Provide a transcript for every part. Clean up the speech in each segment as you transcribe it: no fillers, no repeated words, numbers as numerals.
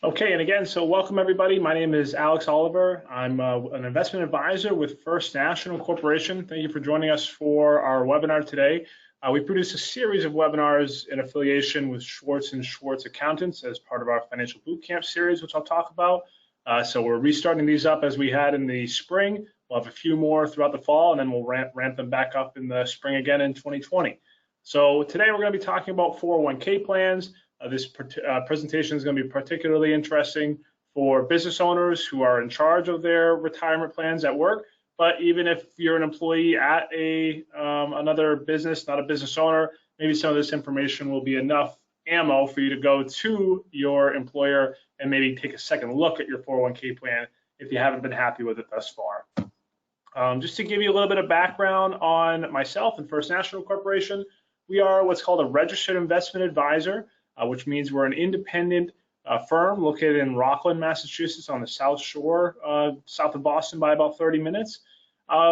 Okay, and again, so welcome everybody. My name is Alex Oliver. I'm an investment advisor with First National Corporation. Thank you for joining us for our webinar today. We produce a series of webinars in affiliation with Schwartz & Schwartz Accountants as part of our Financial Bootcamp series, which I'll talk about. So we're restarting these up as we had in the spring. We'll have a few more throughout the fall, and then we'll ramp them back up in the spring again in 2020. So today we're going to be talking about 401k plans. This presentation is going to be particularly interesting for business owners who are in charge of their retirement plans at work. But even if you're an employee at another business, not a business owner, maybe some of this information will be enough ammo for you to go to your employer and maybe take a second look at your 401k plan if you haven't been happy with it thus far. Just to give you a little bit of background on myself and First National Corporation, we are what's called a registered investment advisor. Which means we're an independent firm located in Rockland, Massachusetts on the South Shore, south of Boston by about 30 minutes.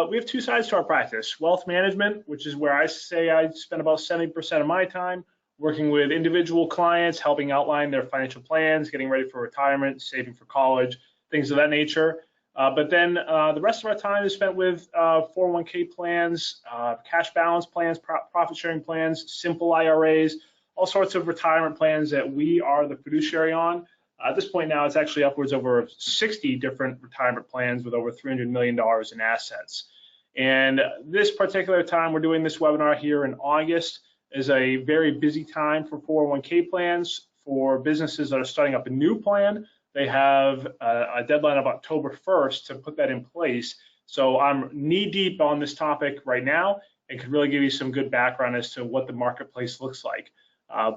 We have two sides to our practice: wealth management, which is where I say I spend about 70% of my time working with individual clients, helping outline their financial plans, getting ready for retirement, saving for college, things of that nature. But then the rest of our time is spent with 401k plans, cash balance plans, profit sharing plans, simple IRAs, all sorts of retirement plans that we are the fiduciary on. At this point now, it's actually upwards over 60 different retirement plans with over $300 million in assets. And this particular time, we're doing this webinar here in August, is a very busy time for 401k plans. For businesses that are starting up a new plan, they have a deadline of October 1st to put that in place. So I'm knee deep on this topic right now and can really give you some good background as to what the marketplace looks like.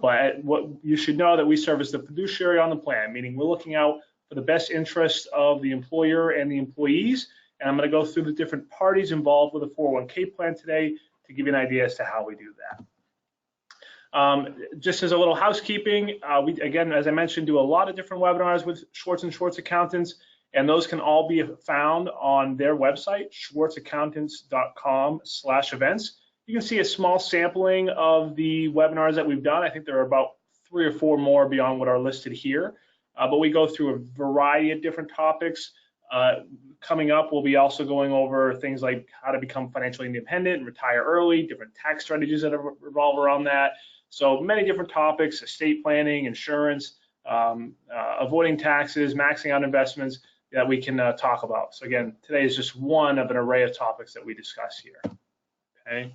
But what you should know that we serve as the fiduciary on the plan, meaning we're looking out for the best interest of the employer and the employees. And I'm going to go through the different parties involved with a 401k plan today to give you an idea as to how we do that. Just as a little housekeeping, we, again, as I mentioned, do a lot of different webinars with Schwartz & Schwartz Accountants, and those can all be found on their website, schwartzaccountants.com/events. You can see a small sampling of the webinars that we've done. I think there are about 3 or 4 more beyond what are listed here, but we go through a variety of different topics. Coming up, we'll be also going over things like how to become financially independent and retire early, different tax strategies that revolve around that. So many different topics: estate planning, insurance, avoiding taxes, maxing out investments that we can talk about. So again, today is just one of an array of topics that we discuss here. Okay.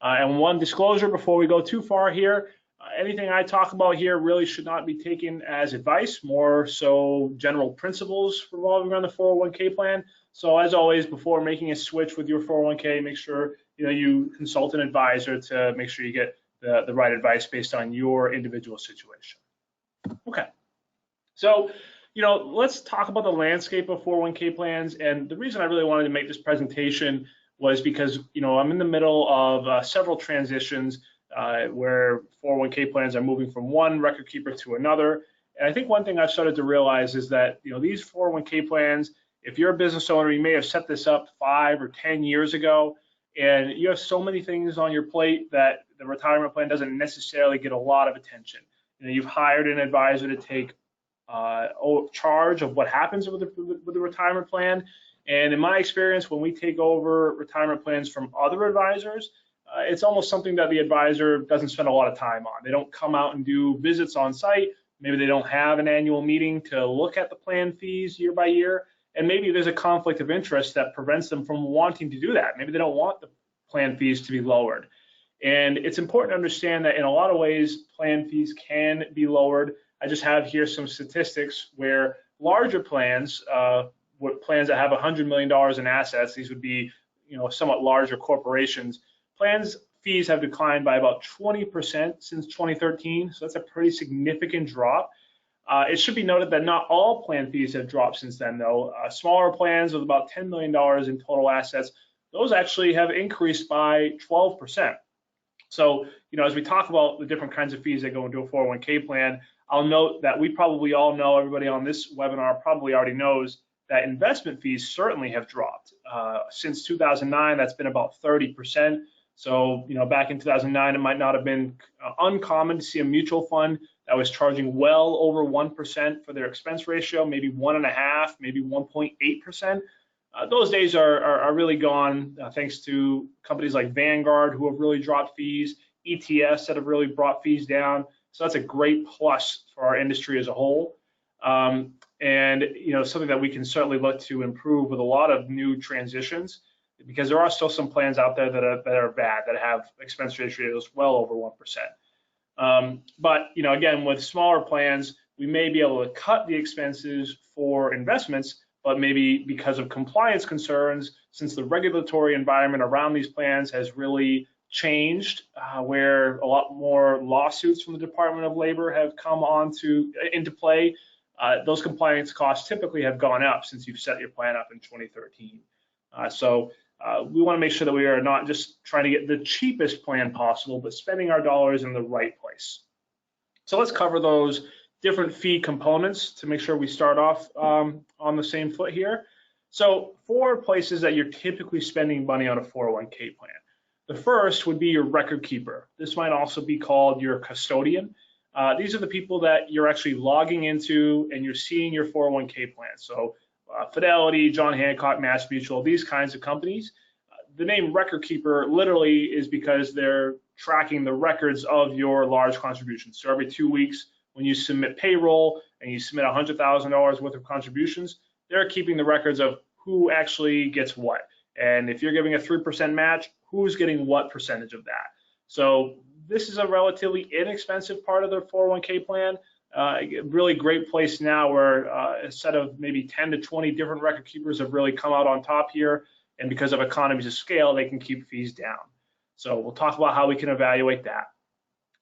And one disclosure before we go too far here, anything I talk about here really should not be taken as advice, more so general principles revolving around the 401k plan. So as always, before making a switch with your 401k, make sure you consult an advisor to make sure you get the right advice based on your individual situation. Okay, so let's talk about the landscape of 401k plans. And the reason I really wanted to make this presentation was because I'm in the middle of several transitions where 401k plans are moving from one record keeper to another. And I think one thing I've started to realize is that these 401k plans, if you're a business owner, you may have set this up 5 or 10 years ago, and you have so many things on your plate that the retirement plan doesn't necessarily get a lot of attention. You've hired an advisor to take charge of what happens with the retirement plan. And in my experience, when we take over retirement plans from other advisors, it's almost something that the advisor doesn't spend a lot of time on. They don't come out and do visits on site. Maybe they don't have an annual meeting to look at the plan fees year by year. And maybe there's a conflict of interest that prevents them from wanting to do that. Maybe they don't want the plan fees to be lowered. And it's important to understand that in a lot of ways, plan fees can be lowered. I just have here some statistics where larger plans, plans that have $100 million in assets, these would be somewhat larger corporations, plans fees have declined by about 20% since 2013, so that's a pretty significant drop. It should be noted that not all plan fees have dropped since then, though. Smaller plans with about $10 million in total assets, those actually have increased by 12%. So as we talk about the different kinds of fees that go into a 401k plan, I'll note that we probably all know, everybody on this webinar probably already knows, that investment fees certainly have dropped. Since 2009, that's been about 30%. So, back in 2009, it might not have been uncommon to see a mutual fund that was charging well over 1% for their expense ratio, maybe 1.5%, maybe 1.8%. Those days are really gone, thanks to companies like Vanguard, who have really dropped fees, ETFs that have really brought fees down. So that's a great plus for our industry as a whole. And something that we can certainly look to improve with a lot of new transitions, because there are still some plans out there that are bad, that have expense ratios well over 1%. But again, with smaller plans, we may be able to cut the expenses for investments, but maybe because of compliance concerns, since the regulatory environment around these plans has really changed, where a lot more lawsuits from the Department of Labor have come into play, those compliance costs typically have gone up since you've set your plan up in 2013. So we want to make sure that we are not just trying to get the cheapest plan possible, but spending our dollars in the right place. So let's cover those different fee components to make sure we start off on the same foot here. So 4 places that you're typically spending money on a 401k plan. The first would be your record keeper. This might also be called your custodian. These are the people that you're actually logging into and you're seeing your 401k plan. So Fidelity, John Hancock, Mass Mutual, these kinds of companies. The name record keeper literally is because they're tracking the records of your large contributions. So every 2 weeks, when you submit payroll and you submit $100,000 worth of contributions, they're keeping the records of who actually gets what. And if you're giving a 3% match, who's getting what percentage of that? So this is a relatively inexpensive part of their 401k plan. Really great place now where a set of maybe 10 to 20 different record keepers have really come out on top here. And because of economies of scale, they can keep fees down. So we'll talk about how we can evaluate that.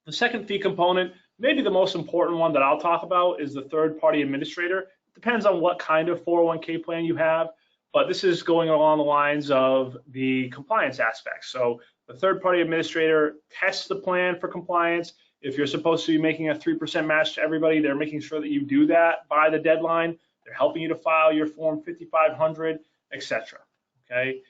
The second fee component, maybe the most important one that I'll talk about, is the third-party administrator. It depends on what kind of 401k plan you have, but this is going along the lines of the compliance aspects. So the third-party administrator tests the plan for compliance. If you're supposed to be making a 3% match to everybody, they're making sure that you do that by the deadline. They're helping you to file your Form 5500, etc. Okay.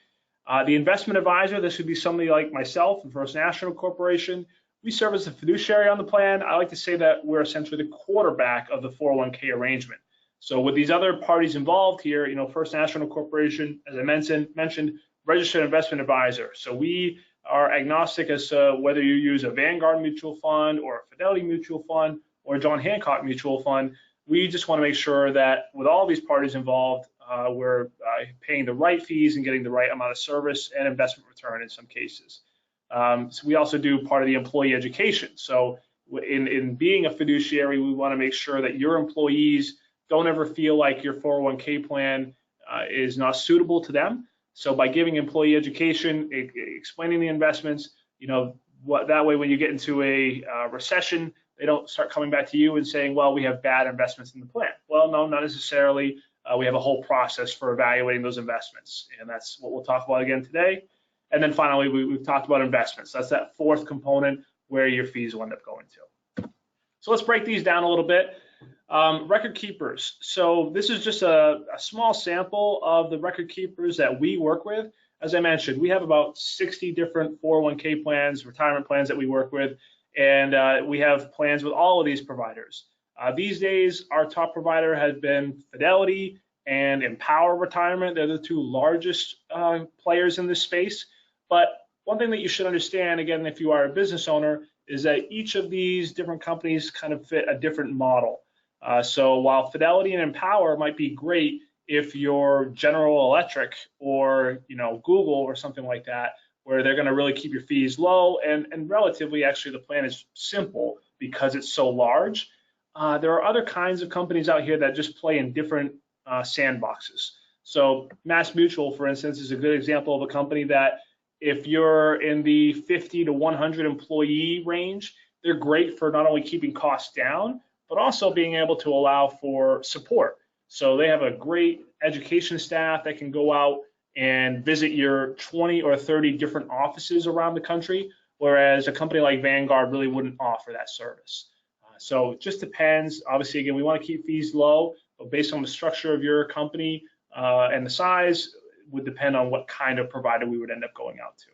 The investment advisor, this would be somebody like myself and First National Corporation. We serve as the fiduciary on the plan. I like to say that we're essentially the quarterback of the 401k arrangement. So with these other parties involved here, First National Corporation, as I mentioned, registered investment advisor. So we are agnostic as to whether you use a Vanguard mutual fund or a Fidelity mutual fund or a John Hancock mutual fund. We just want to make sure that with all these parties involved, we're paying the right fees and getting the right amount of service and investment return in some cases. So we also do part of the employee education. So in being a fiduciary, we want to make sure that your employees don't ever feel like your 401k plan is not suitable to them. So by giving employee education, explaining the investments, that way when you get into a recession, they don't start coming back to you and saying, well, we have bad investments in the plan. Well, no, not necessarily. We have a whole process for evaluating those investments, and that's what we'll talk about again today. And then finally, we've talked about investments. That's that fourth component where your fees will end up going to. So let's break these down a little bit. Record keepers. So this is just a small sample of the record keepers that we work with. As I mentioned, we have about 60 different 401k plans, retirement plans that we work with, and we have plans with all of these providers. These days, our top provider has been Fidelity and Empower Retirement. They're the 2 largest players in this space. But one thing that you should understand, again, if you are a business owner, is that each of these different companies kind of fit a different model. So while Fidelity and Empower might be great if you're General Electric or Google or something like that, where they're going to really keep your fees low and relatively, actually, the plan is simple because it's so large. There are other kinds of companies out here that just play in different sandboxes. So Mass Mutual, for instance, is a good example of a company that if you're in the 50 to 100 employee range, they're great for not only keeping costs down, but also being able to allow for support. So they have a great education staff that can go out and visit your 20 or 30 different offices around the country, whereas a company like Vanguard really wouldn't offer that service. So it just depends. Obviously, again, we want to keep fees low, but based on the structure of your company and the size, would depend on what kind of provider we would end up going out to.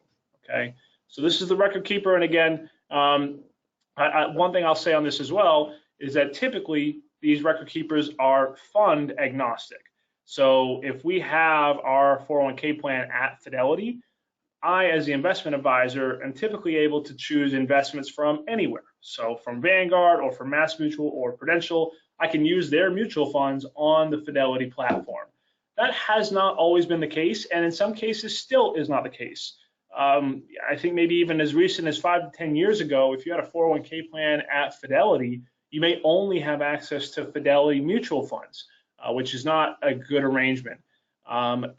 Okay, so this is the record keeper, and again, one thing I'll say on this as well is that typically these record keepers are fund agnostic. So if we have our 401k plan at Fidelity, I, as the investment advisor, am typically able to choose investments from anywhere. So from Vanguard or from MassMutual or Prudential, I can use their mutual funds on the Fidelity platform. That has not always been the case, and in some cases still is not the case. I think maybe even as recent as 5 to 10 years ago, if you had a 401k plan at Fidelity, you may only have access to Fidelity mutual funds, which is not a good arrangement.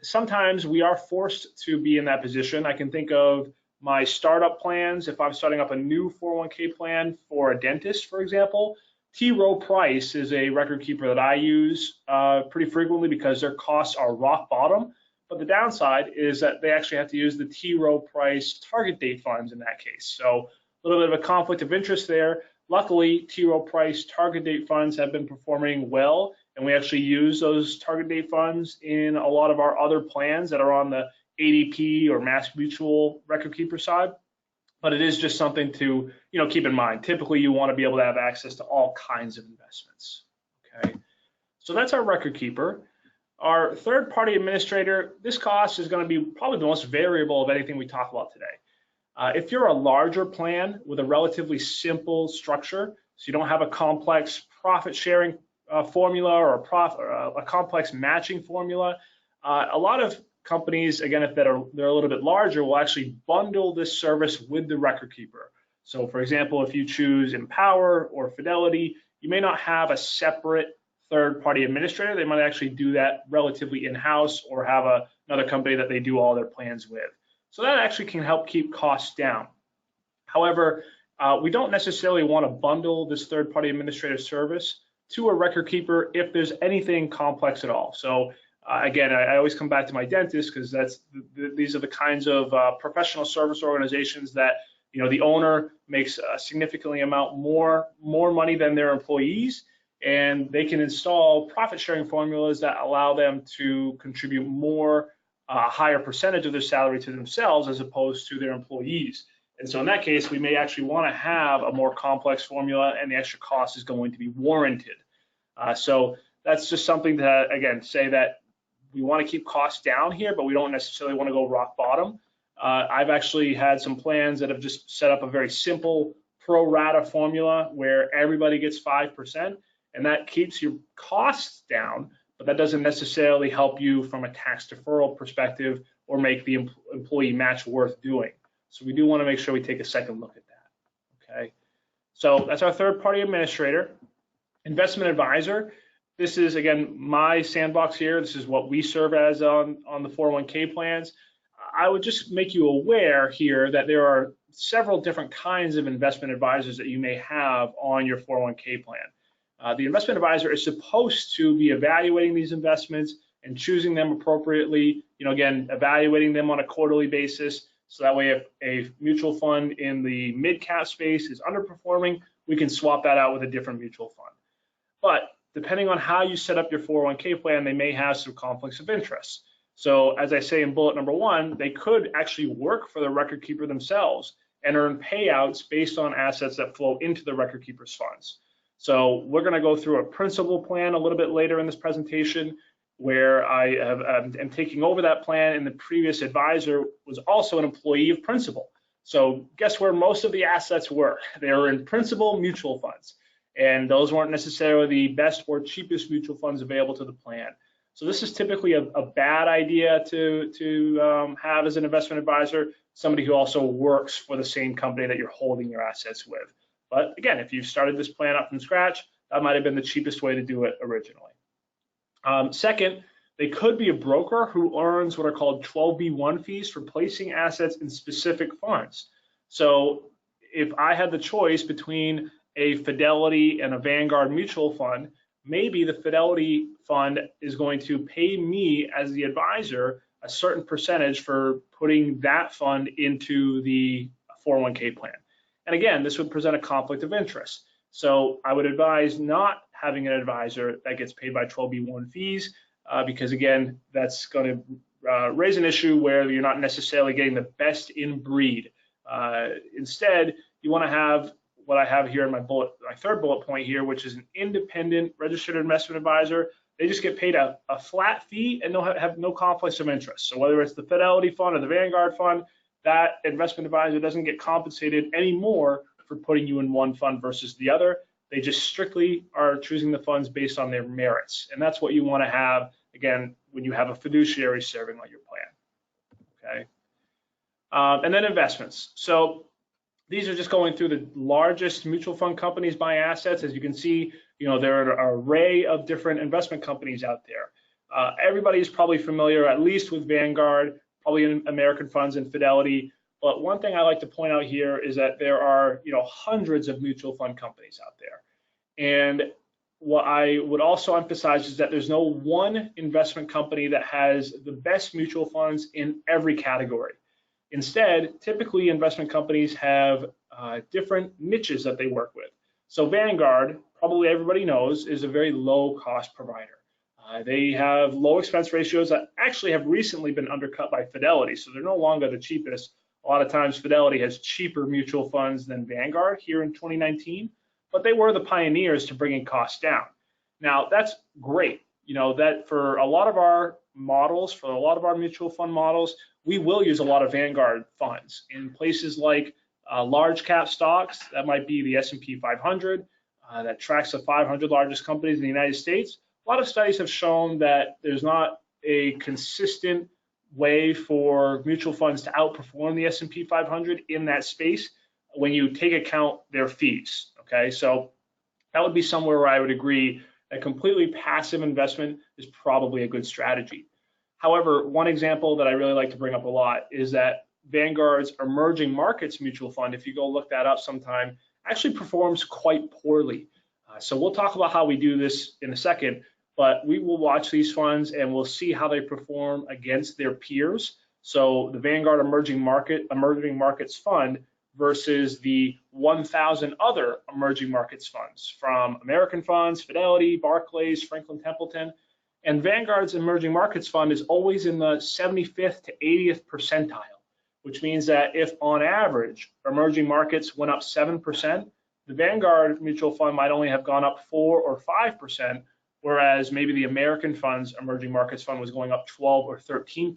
Sometimes we are forced to be in that position. I can think of my startup plans. If I'm starting up a new 401k plan for a dentist, for example, T. Rowe Price is a record keeper that I use pretty frequently because their costs are rock bottom. But the downside is that they actually have to use the T. Rowe Price target date funds in that case. So a little bit of a conflict of interest there. Luckily, T. Rowe Price target date funds have been performing well, and we actually use those target date funds in a lot of our other plans that are on the ADP or MassMutual record keeper side. But it is just something to keep in mind. Typically, you want to be able to have access to all kinds of investments. Okay, so that's our record keeper. Our third-party administrator, this cost is going to be probably the most variable of anything we talk about today. If you're a larger plan with a relatively simple structure, so you don't have a complex profit-sharing formula or a complex matching formula, a lot of companies, again, if they're a little bit larger, will actually bundle this service with the record keeper. So for example, if you choose Empower or Fidelity, you may not have a separate third-party administrator. They might actually do that relatively in-house or have another company that they do all their plans with. So that actually can help keep costs down. However, we don't necessarily want to bundle this third-party administrative service to a record keeper if there's anything complex at all. So again, I always come back to my dentist because these are the kinds of professional service organizations that the owner makes a significantly amount more money than their employees, and they can install profit sharing formulas that allow them to contribute a higher percentage of their salary to themselves as opposed to their employees. And so in that case, we may actually want to have a more complex formula, and the extra cost is going to be warranted. So that's just something to, again, say that we want to keep costs down here, but we don't necessarily want to go rock bottom. I've actually had some plans that have just set up a very simple pro rata formula where everybody gets 5%, and that keeps your costs down, but that doesn't necessarily help you from a tax deferral perspective or make the employee match worth doing. So we do want to make sure we take a second look at that. Okay, so that's our third-party administrator. Investment advisor. This is, again, my sandbox here. This is what we serve as on the 401k plans. I would just make you aware here that there are several different kinds of investment advisors that you may have on your 401k plan. The investment advisor is supposed to be evaluating these investments and choosing them appropriately, again, evaluating them on a quarterly basis. So that way, if a mutual fund in the mid-cap space is underperforming, we can swap that out with a different mutual fund. But depending on how you set up your 401k plan, they may have some conflicts of interest. So as I say in bullet number 1, they could actually work for the record keeper themselves and earn payouts based on assets that flow into the record keeper's funds. So we're going to go through a principal plan a little bit later in this presentation, where I am taking over that plan, and the previous advisor was also an employee of Principal. So guess where most of the assets were? They were in Principal mutual funds, and those weren't necessarily the best or cheapest mutual funds available to the plan. So this is typically a bad idea to have as an investment advisor, somebody who also works for the same company that you're holding your assets with. But again, if you've started this plan up from scratch, that might have been the cheapest way to do it originally. Second, they could be a broker who earns what are called 12B1 fees for placing assets in specific funds. So if I had the choice between a Fidelity and a Vanguard mutual fund, maybe the Fidelity fund is going to pay me as the advisor a certain percentage for putting that fund into the 401k plan. And again, this would present a conflict of interest. So I would advise not having an advisor that gets paid by 12B1 fees, because again, that's going to raise an issue where you're not necessarily getting the best in breed. Instead, you want to have what I have here in my third bullet point here, which is an independent registered investment advisor. They just get paid a flat fee and have no conflicts of interest. So whether it's the Fidelity fund or the Vanguard fund, that investment advisor doesn't get compensated anymore for putting you in one fund versus the other. They just strictly are choosing the funds based on their merits. And that's what you want to have, again, when you have a fiduciary serving on your plan. Okay. And then investments. So these are just going through the largest mutual fund companies by assets. As you can see, there are an array of different investment companies out there. Everybody is probably familiar, at least with Vanguard, probably in American Funds and Fidelity. But one thing I like to point out here is that there are, hundreds of mutual fund companies out there. And what I would also emphasize is that there's no one investment company that has the best mutual funds in every category. Instead, typically investment companies have different niches that they work with. So Vanguard, probably everybody knows, is a very low cost provider. They have low expense ratios that actually have recently been undercut by Fidelity, so they're no longer the cheapest. A lot of times Fidelity has cheaper mutual funds than Vanguard here in 2019, but they were the pioneers to bringing costs down. Now that's great, that for a lot of our models, for a lot of our mutual fund models, we will use a lot of Vanguard funds in places like large cap stocks. That might be the S&P 500 that tracks the 500 largest companies in the United States. A lot of studies have shown that there's not a consistent way for mutual funds to outperform the S&P 500 in that space when you take account their fees. Okay, so that would be somewhere where I would agree that completely passive investment is probably a good strategy. However, one example that I really like to bring up a lot is that Vanguard's emerging markets mutual fund, if you go look that up sometime, actually performs quite poorly. So we'll talk about how we do this in a second, but we will watch these funds and we'll see how they perform against their peers. So the Vanguard Emerging Markets Fund versus the 1,000 other emerging markets funds from American Funds, Fidelity, Barclays, Franklin Templeton. And Vanguard's Emerging Markets Fund is always in the 75th to 80th percentile, which means that if on average emerging markets went up 7%, the Vanguard mutual fund might only have gone up 4 or 5%, whereas maybe the American Funds Emerging Markets Fund was going up 12 or 13%.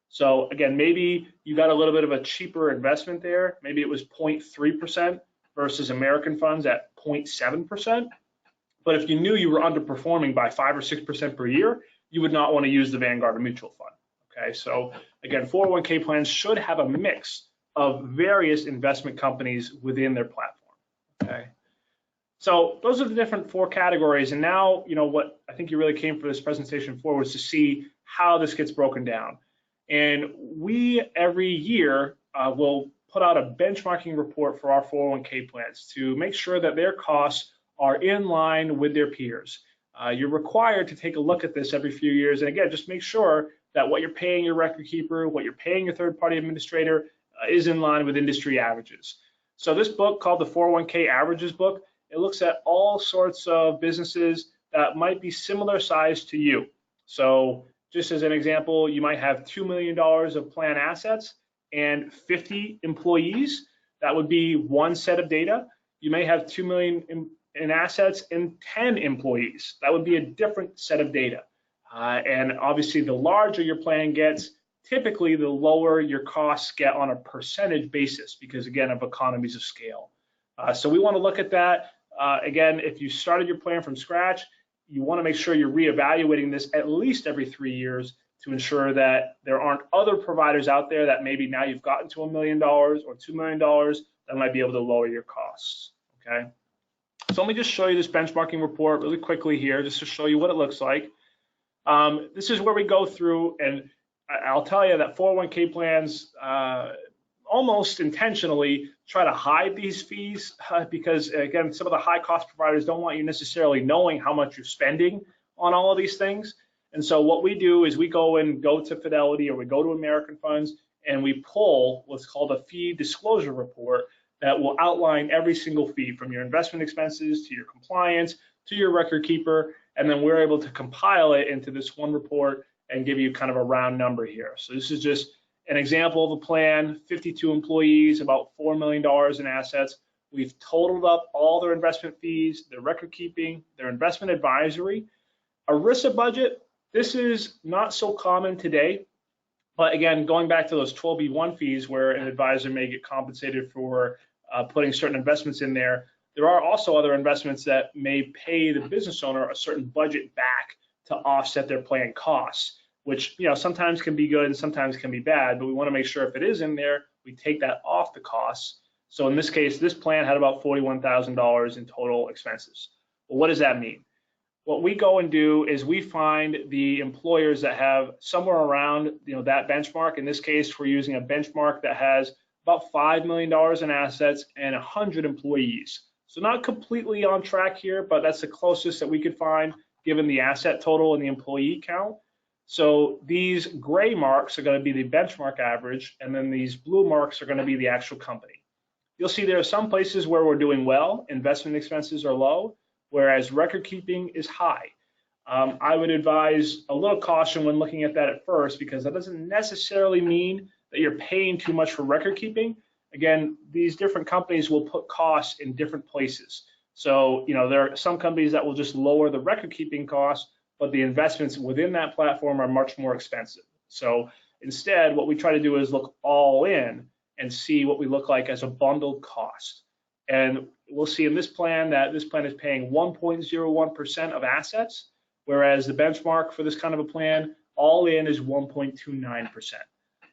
So again, maybe you got a little bit of a cheaper investment there. Maybe it was 0.3% versus American Funds at 0.7%. But if you knew you were underperforming by 5 or 6% per year, you would not want to use the Vanguard mutual fund. Okay, so again, 401k plans should have a mix of various investment companies within their platform. Okay, so those are the different 4 categories. And now, what I think you really came for this presentation for was to see how this gets broken down. And we every year will put out a benchmarking report for our 401k plans to make sure that their costs are in line with their peers. You're required to take a look at this every few years. And again, just make sure that what you're paying your record keeper, what you're paying your third-party administrator is in line with industry averages. So this book called the 401k Averages book, it looks at all sorts of businesses that might be similar size to you. So just as an example, you might have $2 million of plan assets and 50 employees. That would be one set of data. You may have $2 million in assets and 10 employees. That would be a different set of data. And obviously, the larger your plan gets, typically the lower your costs get on a percentage basis because, again, of economies of scale. So we want to look at that. Again, if you started your plan from scratch, you want to make sure you're reevaluating this at least every 3 years to ensure that there aren't other providers out there that maybe now you've gotten to $1 million or $2 million that might be able to lower your costs. Okay. So let me just show you this benchmarking report really quickly here, just to show you what it looks like. This is where we go through, and I'll tell you that 401k plans almost intentionally try to hide these fees because, again, some of the high cost providers don't want you necessarily knowing how much you're spending on all of these things. And so what we do is we go to Fidelity or we go to American Funds and we pull what's called a fee disclosure report that will outline every single fee from your investment expenses to your compliance to your record keeper, and then we're able to compile it into this one report and give you kind of a round number here. So this is just an example of a plan, 52 employees, about $4 million in assets. We've totaled up all their investment fees, their record keeping, their investment advisory. ERISA budget, this is not so common today, but again, going back to those 12B1 fees where an advisor may get compensated for putting certain investments in there, there are also other investments that may pay the business owner a certain budget back to offset their plan costs, which sometimes can be good and sometimes can be bad, but we want to make sure if it is in there, we take that off the costs. So in this case, this plan had about $41,000 in total expenses. Well, what does that mean? What we go and do is we find the employers that have somewhere around that benchmark. In this case, we're using a benchmark that has about $5 million in assets and 100 employees. So not completely on track here, but that's the closest that we could find given the asset total and the employee count. So these gray marks are going to be the benchmark average, and then these blue marks are going to be the actual company. You'll see there are some places where we're doing well, investment expenses are low, whereas record keeping is high. I would advise a little caution when looking at that at first, because that doesn't necessarily mean that you're paying too much for record keeping. Again, these different companies will put costs in different places. So, there are some companies that will just lower the record keeping costs, but the investments within that platform are much more expensive. So instead, what we try to do is look all in and see what we look like as a bundled cost. And we'll see in this plan that this plan is paying 1.01% of assets, whereas the benchmark for this kind of a plan all in is 1.29%.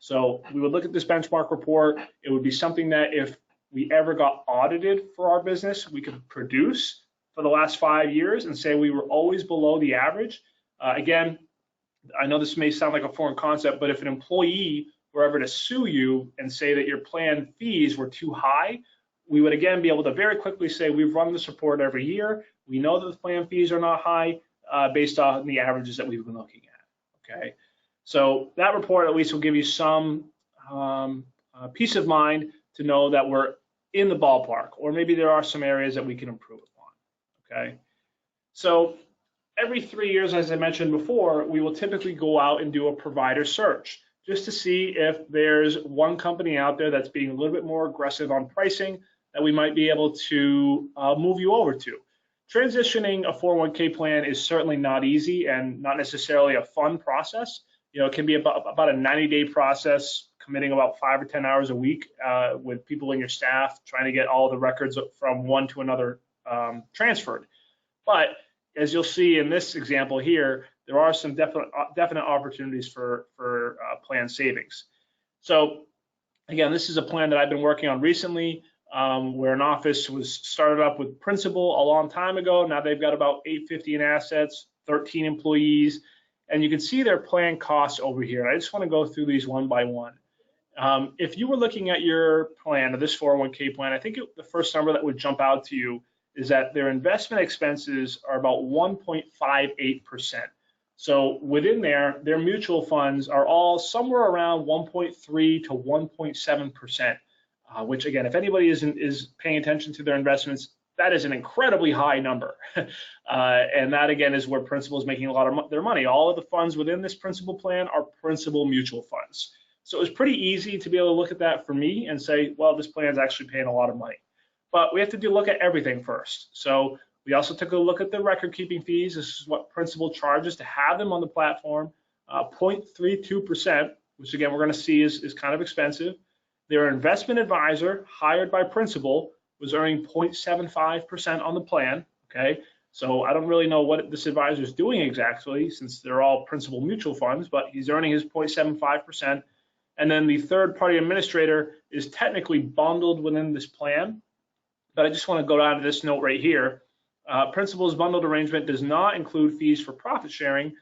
So we would look at this benchmark report. It would be something that if we ever got audited for our business, we could produce for the last 5 years and say we were always below the average. Again, I know this may sound like a foreign concept, but if an employee were ever to sue you and say that your plan fees were too high, we would again be able to very quickly say we've run this report every year. We know that the plan fees are not high based on the averages that we've been looking at. Okay, so that report at least will give you some peace of mind to know that we're in the ballpark, or maybe there are some areas that we can improve upon. Okay, so every 3 years, as I mentioned before, we will typically go out and do a provider search just to see if there's one company out there that's being a little bit more aggressive on pricing that we might be able to move you over to. Transitioning a 401k plan is certainly not easy and not necessarily a fun process. It can be about a 90-day process, committing about 5 or 10 hours a week with people in your staff trying to get all the records from one to another transferred. But as you'll see in this example here, there are some definite opportunities for plan savings. So again, this is a plan that I've been working on recently, where an office was started up with principal a long time ago. Now they've got about $850 in assets, 13 employees, and you can see their plan costs over here. I just want to go through these one by one. If you were looking at your plan, or this 401k plan, I think the first number that would jump out to you is that their investment expenses are about 1.58%. So within there, their mutual funds are all somewhere around 1.3 to 1.7%, which again, if anybody is paying attention to their investments, that is an incredibly high number. And that again is where principal is making a lot of their money. All of the funds within this principal plan are principal mutual funds. So it was pretty easy to be able to look at that for me and say, well, this plan is actually paying a lot of money. But we have to look at everything first. So we also took a look at the record keeping fees. This is what principal charges to have them on the platform, 0.32%, which again, we're going to see is kind of expensive. Their investment advisor hired by principal was earning 0.75% on the plan. Okay, so I don't really know what this advisor is doing exactly, since they're all principal mutual funds, but he's earning his 0.75%. And then the third-party administrator is technically bundled within this plan. But I just want to go down to this note right here. Principal's bundled arrangement does not include fees for profit sharing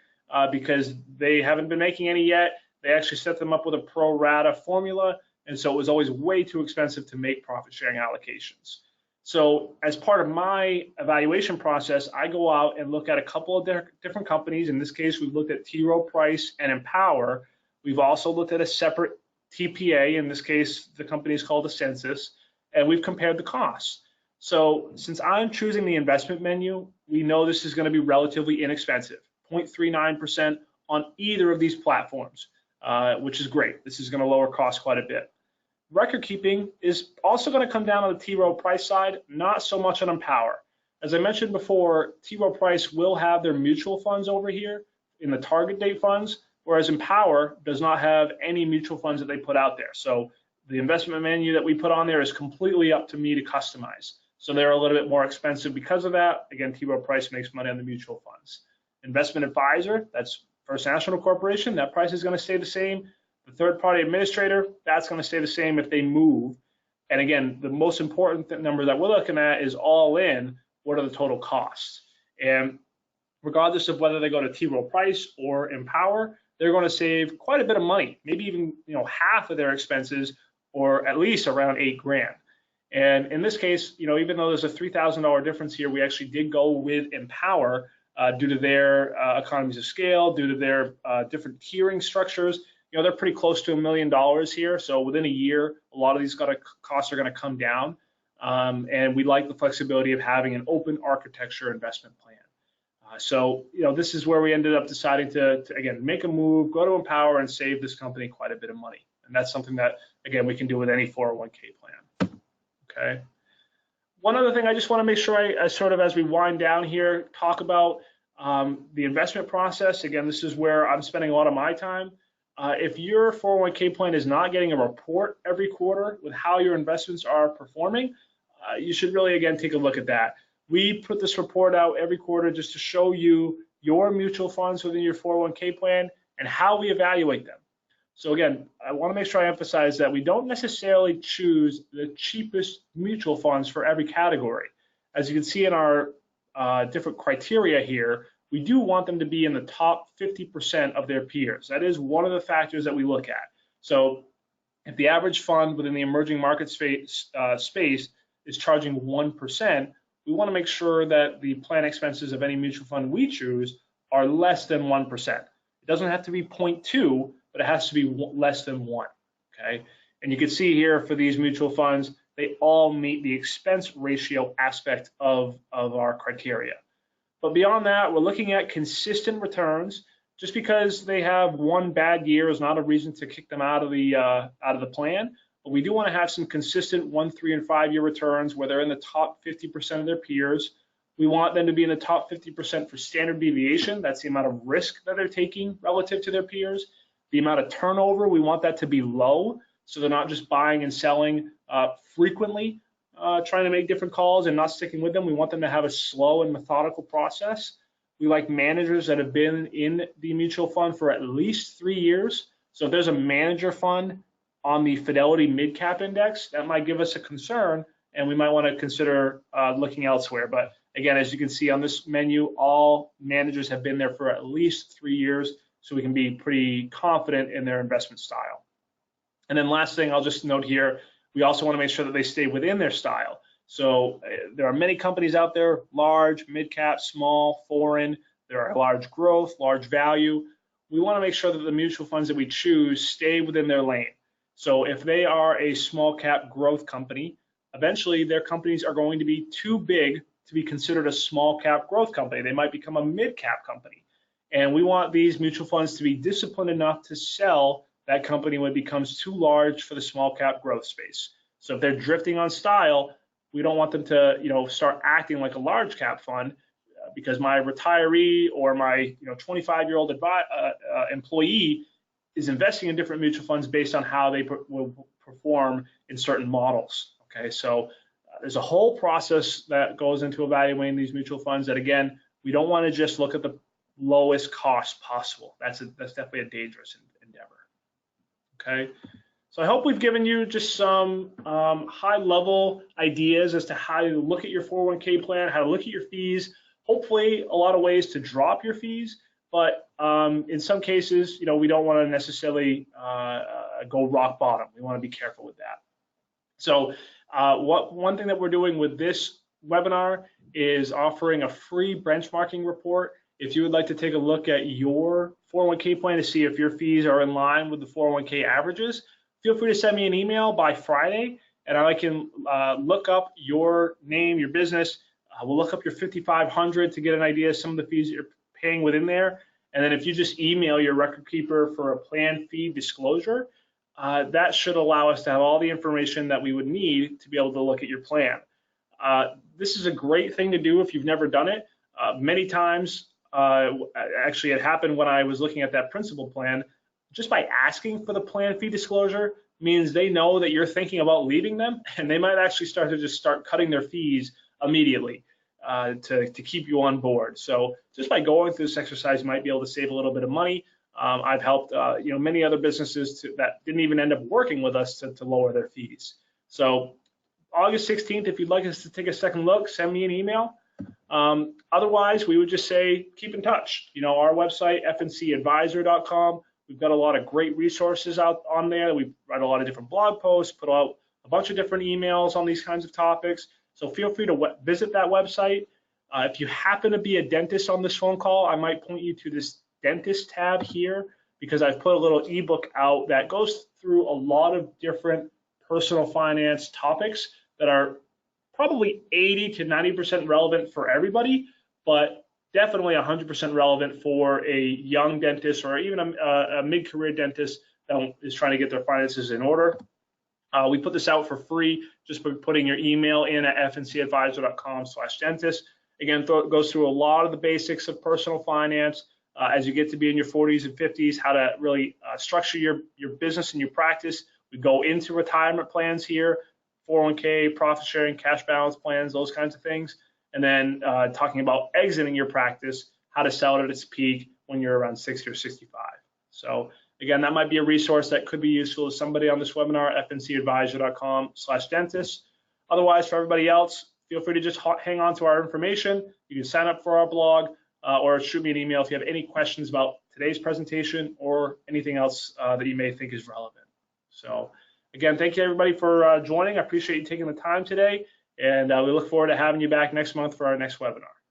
because they haven't been making any yet. They actually set them up with a pro rata formula, and so it was always way too expensive to make profit sharing allocations. So as part of my evaluation process, I go out and look at a couple of different companies. In this case, we've looked at T. Rowe Price and Empower. We've also looked at a separate TPA. In this case, the company is called Ascensus, and we've compared the costs. So since I'm choosing the investment menu, we know this is going to be relatively inexpensive, 0.39% on either of these platforms, which is great. This is going to lower costs quite a bit. record keeping is also going to come down on the T. Rowe Price side, not so much on Empower. As I mentioned before, T. Rowe Price will have their mutual funds over here in the target date funds, whereas Empower does not have any mutual funds that they put out there. So the investment menu that we put on there is completely up to me to customize. So they're a little bit more expensive because of that. Again, T. Rowe Price makes money on the mutual funds. Investment advisor, that's First National Corporation, that price is going to stay the same. The third-party administrator, that's going to stay the same if they move. And again, the most important number that we're looking at is all in, what are the total costs? And regardless of whether they go to T. Rowe Price or Empower, they're going to save quite a bit of money, maybe even half of their expenses, or at least around $8,000. And in this case, even though there's a $3,000 difference here, we actually did go with Empower due to their economies of scale, due to their different tiering structures. They're pretty close to $1 million here. So within a year, a lot of these costs are going to come down. And we like the flexibility of having an open architecture investment plan. So this is where we ended up deciding to again, make a move, go to Empower, and save this company quite a bit of money. And that's something that, again, we can do with any 401k plan. Okay. One other thing I just want to make sure I sort of, as we wind down here, talk about the investment process. Again, this is where I'm spending a lot of my time. If your 401k plan is not getting a report every quarter with how your investments are performing, you should really, again, take a look at that. We put this report out every quarter just to show you your mutual funds within your 401k plan and how we evaluate them. So again, I want to make sure I emphasize that we don't necessarily choose the cheapest mutual funds for every category. As you can see in our different criteria here, we do want them to be in the top 50% of their peers. That is one of the factors that we look at. So if the average fund within the emerging market space is charging 1%, we want to make sure that the plan expenses of any mutual fund we choose are less than 1%. It doesn't have to be 0.2, but it has to be less than 1, okay? And you can see here for these mutual funds, they all meet the expense ratio aspect of our criteria. But beyond that, we're looking at consistent returns. Just because they have one bad year is not a reason to kick them out of the plan. But we do want to have some consistent 1, 3, and 5 year returns where they're in the top 50% of their peers. We want them to be in the top 50% for standard deviation. That's the amount of risk that they're taking relative to their peers. The amount of turnover, we want that to be low, so they're not just buying and selling frequently, trying to make different calls and not sticking with them. We want them to have a slow and methodical process. We like managers that have been in the mutual fund for at least 3 years. So if there's a manager fund on the Fidelity Mid-Cap Index, that might give us a concern, and we might want to consider looking elsewhere. But again, as you can see on this menu, all managers have been there for at least 3 years, so we can be pretty confident in their investment style. And then last thing I'll just note here, we also want to make sure that they stay within their style. So there are many companies out there, large, mid-cap, small, foreign. There are large growth, large value. We want to make sure that the mutual funds that we choose stay within their lane. So if they are a small cap growth company, eventually their companies are going to be too big to be considered a small cap growth company. They might become a mid-cap company. And we want these mutual funds to be disciplined enough to sell that company when it becomes too large for the small cap growth space. So if they're drifting on style, we don't want them to start acting like a large cap fund because my retiree or my 25-year-old employee is investing in different mutual funds based on how they will perform in certain models. Okay, so there's a whole process that goes into evaluating these mutual funds that, again, we don't want to just look at the lowest cost possible. That's definitely a dangerous endeavor. Okay, so I hope we've given you just some high-level ideas as to how to look at your 401k plan, how to look at your fees. Hopefully, a lot of ways to drop your fees, but in some cases, we don't want to necessarily go rock bottom. We want to be careful with that. So one thing that we're doing with this webinar is offering a free benchmarking report. If you would like to take a look at your 401k plan to see if your fees are in line with the 401k averages, feel free to send me an email by Friday, and I can look up your name, your business. We'll look up your 5,500 to get an idea of some of the fees that you're paying within there. And then if you just email your record keeper for a plan fee disclosure, that should allow us to have all the information that we would need to be able to look at your plan. This is a great thing to do if you've never done it. Many times, actually it happened when I was looking at that principal plan, just by asking for the plan fee disclosure means they know that you're thinking about leaving them, and they might actually start cutting their fees immediately to keep you on board. So just by going through this exercise, you might be able to save a little bit of money. I've helped many other businesses that didn't even end up working with us to lower their fees. So August 16th, if you'd like us to take a second look, send me an email. Otherwise, we would just say keep in touch. Our website, fncadvisor.com. We've got a lot of great resources out on there. We write a lot of different blog posts, put out a bunch of different emails on these kinds of topics. So feel free to visit that website. If you happen to be a dentist on this phone call, I might point you to this dentist tab here, because I've put a little ebook out that goes through a lot of different personal finance topics that are probably 80 to 90% relevant for everybody, but definitely 100% relevant for a young dentist or even a mid-career dentist that is trying to get their finances in order. We put this out for free just by putting your email in at fncadvisor.com/dentist. Again, goes through a lot of the basics of personal finance as you get to be in your 40s and 50s, how to really structure your business and your practice. We go into retirement plans here, 401k, profit sharing, cash balance plans, those kinds of things. And then talking about exiting your practice, how to sell it at its peak when you're around 60 or 65. So again, that might be a resource that could be useful to somebody on this webinar, fncadvisor.com/dentist. Otherwise, for everybody else, feel free to just hang on to our information. You can sign up for our blog or shoot me an email if you have any questions about today's presentation or anything else that you may think is relevant. So again, thank you everybody for joining. I appreciate you taking the time today, and we look forward to having you back next month for our next webinar.